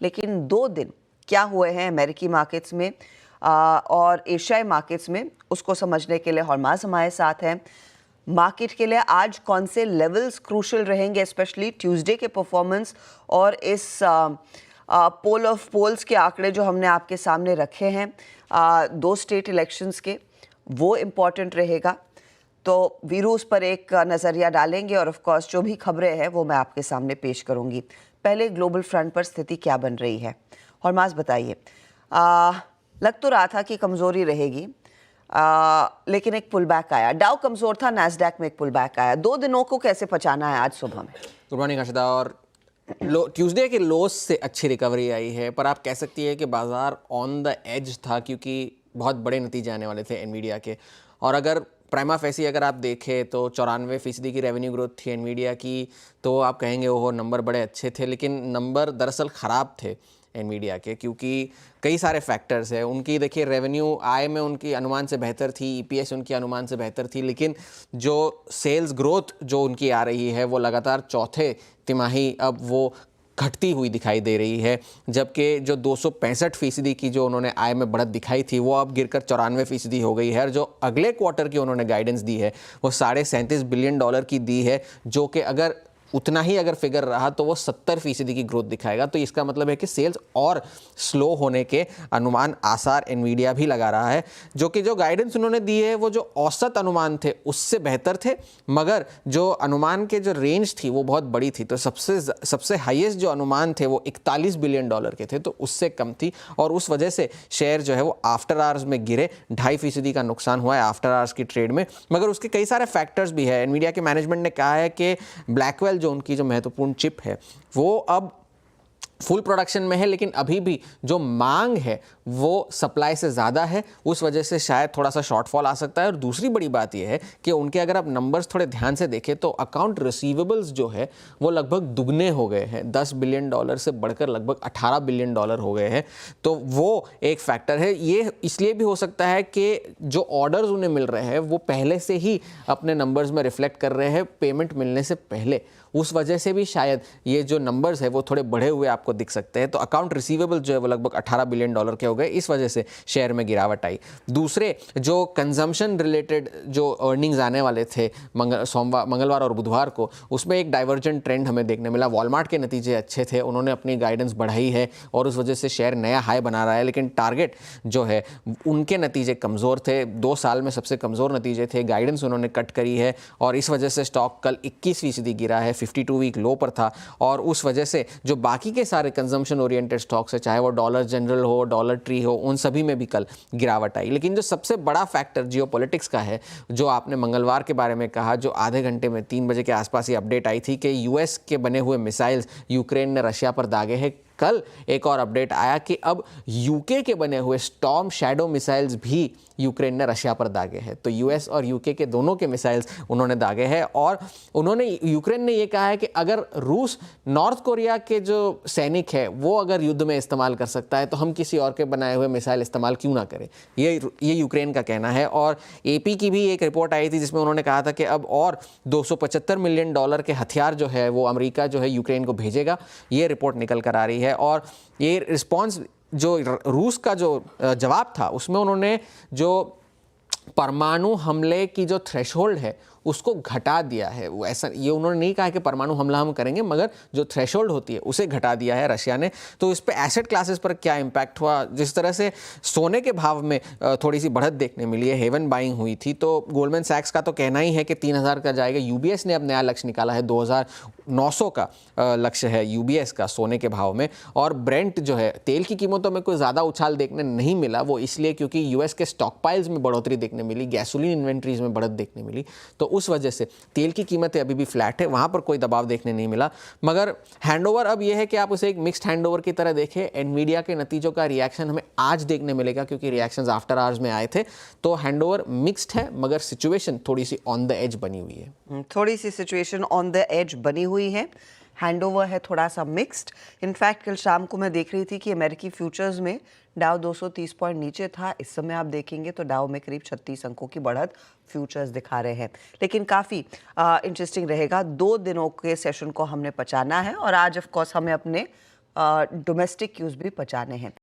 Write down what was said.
लेकिन 2 दिन क्या हुए हैं अमेरिकी मार्केट्स में और एशियाई मार्केट्स में, उसको समझने के लिए हरमाज हमारे साथ हैं। मार्केट के लिए आज कौन से लेवल्स क्रूशल रहेंगे, स्पेशली ट्यूसडे के परफॉर्मेंस और इस पोल ऑफ पोल्स के आंकड़े जो हमने आपके सामने रखे हैं 2 स्टेट इलेक्शंस के, वो इम्पॉर्टेंट रहेगा। तो वीरू उस पर एक नज़रिया डालेंगे और ऑफ कोर्स जो भी खबरें हैं वो मैं आपके सामने पेश करूंगी। पहले ग्लोबल फ्रंट पर स्थिति क्या बन रही है, हरमाज बताइए। लग तो रहा था कि कमज़ोरी रहेगी, लेकिन एक पुल बैक आया। डाउ कमज़ोर था, नैस्डैक में एक पुल बैक आया। 2 दिनों को कैसे पचाना है आज सुबह में? Good morning Harshada. और ट्यूसडे के लोस से अच्छी रिकवरी आई है, पर आप कह सकती है कि बाजार ऑन द एज था क्योंकि बहुत बड़े नतीजे आने वाले थे एनवीडिया के। और अगर प्राइमा फेसी अगर आप देखें तो 94% की रेवेन्यू ग्रोथ थी एनवीडिया की, तो आप कहेंगे वो नंबर बड़े अच्छे थे, लेकिन नंबर दरअसल ख़राब थे एनवीडिया के, क्योंकि कई सारे फैक्टर्स हैं उनकी। देखिए, रेवेन्यू आय में उनकी अनुमान से बेहतर थी, ईपीएस उनकी अनुमान से बेहतर थी, लेकिन जो सेल्स ग्रोथ जो उनकी आ रही है वो लगातार चौथे तिमाही अब वो घटती हुई दिखाई दे रही है। जबकि जो 265% की जो उन्होंने आय में बढ़त दिखाई थी वो अब गिरकर 94% हो गई है। और जो अगले क्वार्टर की उन्होंने गाइडेंस दी है वो $37.5 बिलियन की दी है, जो कि अगर उतना ही अगर फिगर रहा तो वो 70% की ग्रोथ दिखाएगा। तो इसका मतलब है कि सेल्स और स्लो होने के अनुमान आसार एनवीडिया भी लगा रहा है। जो गाइडेंस उन्होंने दी है वो जो औसत अनुमान थे उससे बेहतर थे, मगर जो अनुमान के जो रेंज थी वो बहुत बड़ी थी। तो सबसे हाईएस्ट जो अनुमान थे वो $41 बिलियन के थे, तो उससे कम थी। और उस वजह से शेयर जो है वो आफ्टर आवर्स में गिरे, 2.5% का नुकसान हुआ है आफ्टर आवर्स की ट्रेड में। मगर उसके कई सारे फैक्टर्स भी है। एनवीडिया के मैनेजमेंट ने कहा है कि ब्लैकवेल जो उनकी जो महत्वपूर्ण चिप है वो अब फुल प्रोडक्शन में है, लेकिन अभी भी जो मांग है वो सप्लाई से ज़्यादा है, उस वजह से शायद थोड़ा सा शॉर्टफॉल आ सकता है। और दूसरी बड़ी बात यह है कि उनके अगर आप नंबर्स थोड़े ध्यान से देखें तो अकाउंट रिसीवेबल्स जो है वो लगभग दुगने हो गए हैं, $10 बिलियन से बढ़कर लगभग $18 बिलियन हो गए हैं। तो वो एक फैक्टर है। ये इसलिए भी हो सकता है कि जो ऑर्डर्स उन्हें मिल रहे हैं वो पहले से ही अपने नंबर्स में रिफ्लेक्ट कर रहे हैं पेमेंट मिलने से पहले, उस वजह से भी शायद ये जो नंबर्स है वो थोड़े बढ़े हुए आपको दिख सकते हैं। तो अकाउंट रिसीवेबल जो है वो लगभग $18 बिलियन के हो गए, इस वजह से शेयर में गिरावट आई। दूसरे जो कंजम्पशन रिलेटेड जो अर्निंग्स आने वाले थे मंगलवार और बुधवार को, उसमें एक डाइवर्जेंट ट्रेंड हमें देखने मिला। वॉलमार्ट के नतीजे अच्छे थे, उन्होंने अपनी गाइडेंस बढ़ाई है और उस वजह से शेयर नया हाई बना रहा है, लेकिन टारगेट जो है उनके नतीजे कमज़ोर थे, 2 साल में सबसे कमज़ोर नतीजे थे, गाइडेंस उन्होंने कट करी है और इस वजह से स्टॉक कल 21% गिरा है, 52 वीक लो पर था। और उस वजह से जो बाकी के सारे कंजम्पशन ओरिएंटेड स्टॉक्स है, चाहे वो डॉलर जनरल हो, डॉलर ट्री हो, उन सभी में भी कल गिरावट आई। लेकिन जो सबसे बड़ा फैक्टर जियोपॉलिटिक्स का है, जो आपने मंगलवार के बारे में कहा, जो आधे घंटे में 3 बजे के आसपास ये अपडेट आई थी कि यूएस के बने हुए मिसाइल्स यूक्रेन ने रशिया पर दागे हैं। कल एक और अपडेट आया कि अब यूके के बने हुए स्टॉर्म शैडो मिसाइल्स भी यूक्रेन ने रशिया पर दागे हैं। तो यूएस और यूके के दोनों के मिसाइल्स उन्होंने दागे हैं और यूक्रेन ने ये कहा है कि अगर रूस नॉर्थ कोरिया के जो सैनिक है वो अगर युद्ध में इस्तेमाल कर सकता है तो हम किसी और के बनाए हुए मिसाइल इस्तेमाल क्यों ना करें, ये यूक्रेन का कहना है। और एपी की भी एक रिपोर्ट आई थी जिसमें उन्होंने कहा था कि अब और $275 मिलियन के हथियार जो है वो अमेरिका जो है यूक्रेन को भेजेगा। ये रिपोर्ट निकल कर आ रही है और ये रिस्पॉन्स जो रूस का जो जवाब था उसमें उन्होंने जो परमाणु हमले की जो थ्रेशोल्ड है उसको घटा दिया है। वो ऐसा ये उन्होंने नहीं कहा कि परमाणु हमला हम करेंगे, मगर जो थ्रेशोल्ड होती है उसे घटा दिया है रशिया ने। तो इस पे एसेट क्लासेस पर क्या इम्पैक्ट हुआ, जिस तरह से सोने के भाव में थोड़ी सी बढ़त देखने मिली है, हेवन बाइंग हुई थी, तो गोल्डमैन सैक्स का तो कहना ही है कि 3000 का जाएगा। यूबीएस ने अब नया लक्ष्य निकाला है, 2900 का लक्ष्य है यूबीएस का सोने के भाव में। और ब्रेंट जो है, तेल की कीमतों में कोई ज़्यादा उछाल देखने नहीं मिला, वो इसलिए क्योंकि यूएस के स्टॉक पाइल्स में बढ़ोतरी देखने मिली, गैसोलीन इन्वेंट्रीज में बढ़त देखने मिली, तो उस वजह से तेल की कीमतें अभी भी फ्लैट है, वहां पर कोई दबाव देखने नहीं मिला। मगर हैंडओवर अब यह है कि आप उसे एक मिक्स्ड हैंडओवर की तरह देखें। एनवीडिया के नतीजों का रिएक्शन हमें आज देखने मिलेगा क्योंकि रिएक्शंस आफ्टर आवर्स में आए थे, तो हैंडओवर मिक्स्ड है, मगर सिचुएशन थोड़ी सी ऑन द एज बनी हुई है। थोड़ी सी सिचुएशन ऑन द एज बनी हुई है, हैंडओवर है थोड़ा सा मिक्स्ड। इनफैक्ट कल शाम को मैं देख रही थी कि अमेरिकी फ्यूचर्स में डाउ 230 पॉइंट नीचे था, इस समय आप देखेंगे तो डाउ में करीब 36 अंकों की बढ़त फ्यूचर्स दिखा रहे हैं। लेकिन काफ़ी इंटरेस्टिंग रहेगा, 2 दिनों के सेशन को हमने पचाना है और आज ऑफ कोर्स हमें अपने डोमेस्टिक क्यूज भी पहचाने हैं।